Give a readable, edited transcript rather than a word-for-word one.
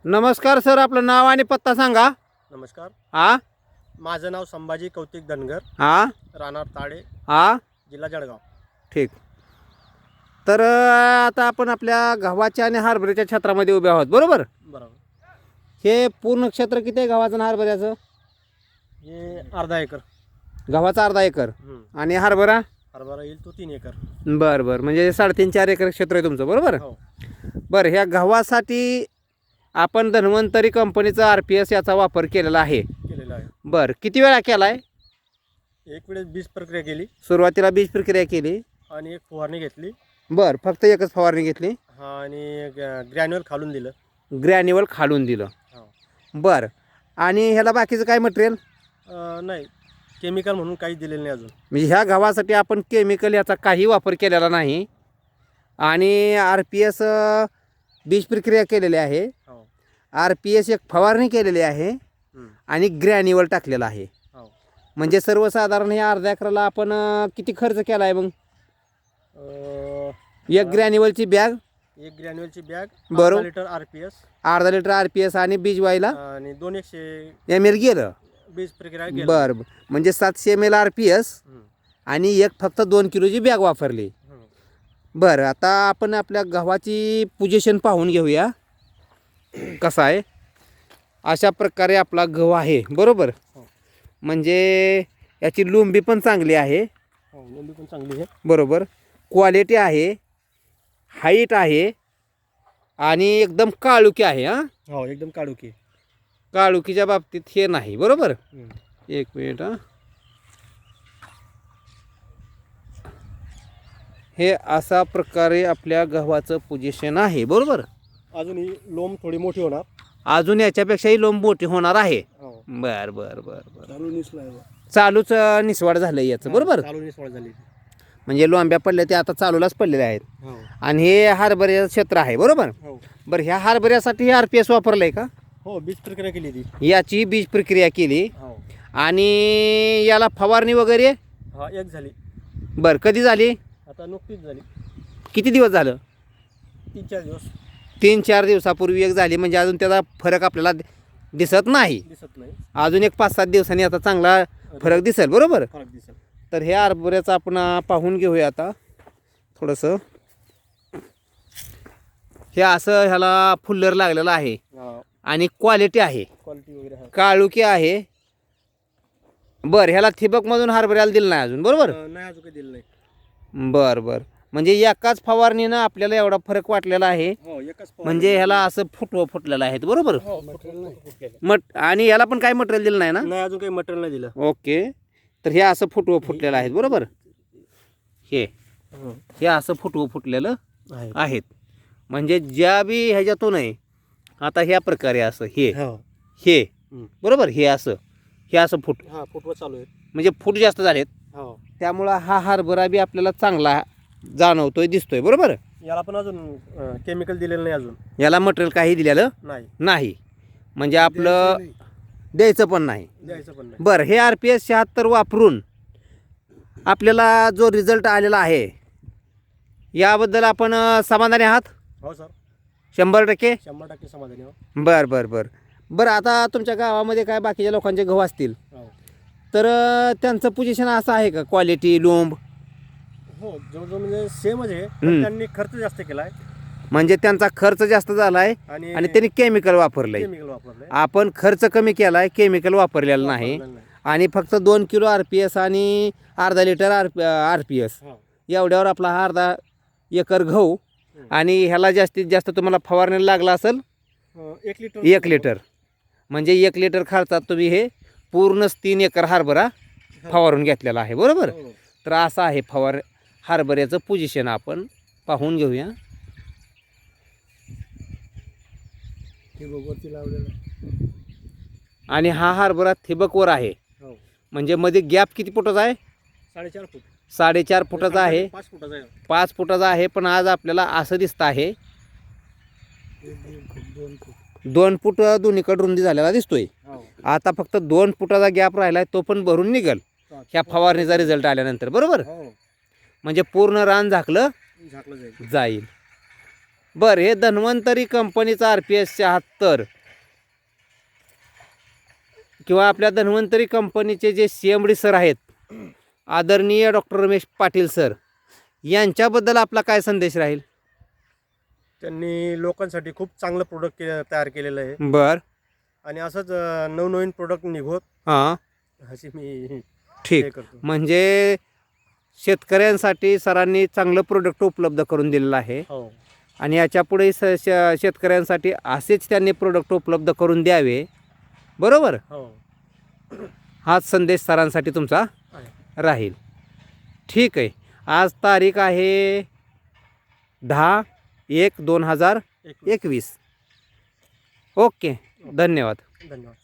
नमस्कार सर, आपलं नाव आणि पत्ता सांगा. नमस्कार. हा माझं नाव संभाजी कौतिक धनगर, हा राहणार ताडे, हा जिल्हा जळगाव. ठीक. तर आता आपण आपल्या गव्हाच्या आणि हरभऱ्याच्या क्षेत्रामध्ये उभे आहोत, बरोबर? बरोबर. हे पूर्ण क्षेत्र किती आहे गव्हाचं आणि हरभऱ्याचं? हे अर्धा एकर. गव्हाचा अर्धा एकर आणि हरभरा? हरभरा येईल तो 3 एकर. बरं बरं, म्हणजे 3.5-4 एकर क्षेत्र आहे तुमचं, बरोबर? हो. बरं, ह्या गव्हासाठी आपण धन्वंतरी कंपनीचा RPS याचा वापर केलेला आहे. केलेला आहे. बरं, किती वेळा केला आहे? एक वेळेस बीज प्रक्रिया केली सुरुवातीला बीज प्रक्रिया केली. आणि एक फवारणी घेतली. बरं, फक्त एकच फवारणी घेतली. हा, आणि ग्रॅन्युअल खालून दिलं. ग्रॅन्युअल खालून दिलं. हो. बरं, आणि ह्याला बाकीचं काय मटेरियल? नाही, केमिकल म्हणून काहीच दिलेलं नाही अजून. म्हणजे ह्या गव्हासाठी आपण केमिकल याचा काही वापर केलेला नाही आणि RPS बीज प्रक्रिया केलेली आहे. हो. RPS एक फवारणी केलेली आहे आणि ग्रॅन्युअल टाकलेला आहे. हो. म्हणजे सर्वसाधारण हे अर्ध्या एकराला आपण किती खर्च केला आहे मग? एक ग्रॅन्युअलची बॅग, एक ग्रॅन्युअलची बॅग, बरोबर. 1/2 लिटर RPS, अर्धा लिटर RPS आणि बीज व्हायला आणि 200 ml गेलं. बीज प्रक्रिया केली. बरं, म्हणजे 700 ml RPS आणि एक फक्त 2 किलोची बॅग वापरली. बरं, आता आपण आपल्या गव्हाची पोझिशन पाहून घेऊया कसा आहे. अशा प्रकारे आपला गहू आहे, बरोबर? म्हणजे याची लुंबी पण चांगली आहे. हो, लंबी पण चांगली आहे. बरोबर, क्वालिटी आहे, हाईट आहे आणि एकदम काळुकी आहे. हां, हो, एकदम काळोखी. काळुकीच्या बाबतीत हे नाही, बरोबर? एक मिनिट. हां, हे अशा प्रकारे आपल्या गव्हाचं पोझिशन आहे, बरोबर? अजून ही लोंब थोडी मोठी होणार. अजून याच्यापेक्षाही लोंब मोठी होणार आहे. हो. बर बर बर बर, चालू निसलाय. चालूच निसवाड झालं याचं, बरोबर? चालू निसवाड झाली. म्हणजे लोंब्या पडल्या ते आता चालूलाच पडलेल्या आहेत. हो. आणि हे हरभऱ्याचं क्षेत्र आहे, बरोबर? हो. बरं, ह्या हरभऱ्यासाठी हे RPS वापरलंय का? हो, बीज प्रक्रिया केली ती. याची बीज प्रक्रिया केली हो. आणि याला फवारणी वगैरे? हा, एक झाली. बरं, कधी झाली? आता नुकतीच झाली. किती दिवस झालं? 3-4 दिवस. 3-4 दिवसापूर्वी एक झाली, म्हणजे अजून त्याचा फरक आपल्याला दिसत नाही. दिसत नाही. अजून एक 5-7 दिवसांनी आता चांगला फरक दिसेल, बरोबर? फरक दिसत. तर हे हरभऱ्याचं आपण पाहून घेऊया आता थोडंसं. हे असं ह्याला फुल्लर लागलेलं आहे हा, आणि क्वालिटी आहे, क्वालिटी वगैरे आहे. काळुकी आहे. बरं, ह्याला ठिबकमधून हरभऱ्याला दिलं नाही अजून, बरोबर? नाही, अजून काही दिलं नाही. बरं बरं, म्हणजे एकाच फवारणीनं आपल्याला एवढा फरक वाटलेला आहे. हो, एकच म्हणजे ह्याला असं फुटलेलं आहे, बरोबर? हो, मटेरियल नाही. आणि याला पण काही मटेरियल दिलं नाही ना? नाही, अजून काही मटेरियल नाही दिलं. ओके, तर हे असं फुटलेलं आहे, बरोबर? हे असं फुटलेलं आहे. आहेत. म्हणजे ज्या बी ह्याच्यातून आहे आता ह्या प्रकारे असं हे हे बरोबर, हे असं हा, फुटवा चालू आहे. म्हणजे फूट जास्त झालेत. हो. त्यामुळं हा हरभरा बी आपल्याला चांगला जाणवतोय, दिसतोय, बरोबर? याला पण अजून केमिकल दिलेलं नाही अजून. याला मटेरियल काही दिलेलं नाही, म्हणजे आपलं द्यायचं पण नाही. बरं, हे RPS 76 वापरून आपल्याला जो रिझल्ट आलेला आहे याबद्दल आपण समाधानी आहात? हो सर, 100%? 100% समाधानी आहोत. बरं बरं बरं बरं, आता तुमच्या गावामध्ये काय बाकीच्या लोकांचे गहू असतील, हो. तर त्यांचं पोझिशन असं आहे का? क्वालिटी, लोंब? हो, जवळजवळ म्हणजे सेमच आहे, पण त्यांनी खर्च जास्त केलाय. म्हणजे त्यांचा खर्च जास्त झालाय आणि त्यांनी केमिकल वापरलंय. केमिकल वापरलंय. आपण खर्च कमी केलाय, केमिकल वापरलेलं नाही. आणि फक्त 2 किलो RPS आणि अर्धा लिटर RPS एवढ्यावर आपला हा अर्धा एकर गहू. आणि ह्याला जास्तीत जास्त तुम्हाला फवारणीला लागला असेल 1 लिटर. म्हणजे 1 लिटर खर्चात तुम्ही हे पूर्ण 3 एकर हरभरा फवारून घेतलेला आहे, बरोबर? तर असं आहे हरभऱ्याचं पोझिशन. आपण पाहून घेऊया. आणि हा हरभरा ठिबकवर आहे, म्हणजे मध्ये गॅप किती फुटाचा आहे? 4.5 फूट. 4.5 फुटाचा आहे. 5 फुटाचा आहे. 5 फुटाचा आहे. पण आज आपल्याला असं दिसतं आहे 2 फूट दोन्हीकडे रुंदी झालेला दिसतोय. आता फक्त 2 फुटाचा गॅप राहिलाय, तो पण भरून निघल ह्या फवारणीचा रिझल्ट आल्यानंतर, बरोबर? म्हणजे पूर्ण रान झाकलं जाईल. बरं, हे धन्वंतरी कंपनीचा RPS 76 किंवा आपल्या धन्वंतरी कंपनीचे जे CMD सर आहेत, आदरणीय डॉक्टर रमेश पाटील सर, यांच्याबद्दल आपला काय संदेश राहील? त्यांनी लोकांसाठी खूप चांगलं प्रोडक्ट तयार केलेलं आहे बर, आणि असंच नवनवीन प्रोडक्ट निघोत हां, अशी मी हे ठीक. करतो. म्हणजे शेतकऱ्यांसाठी सरांनी चांगलं प्रोडक्ट उपलब्ध करून दिलेलं आहे हो आणि याच्यापुढे शेतकऱ्यांसाठी असेच त्यांनी प्रोडक्ट उपलब्ध करून द्यावे, बरोबर? हो हाच संदेश सरांसाठी तुमचा आहे. राहील. ठीक आहे. आज तारीख आहे 10/1/2021. ओके, धन्यवाद. धन्यवाद.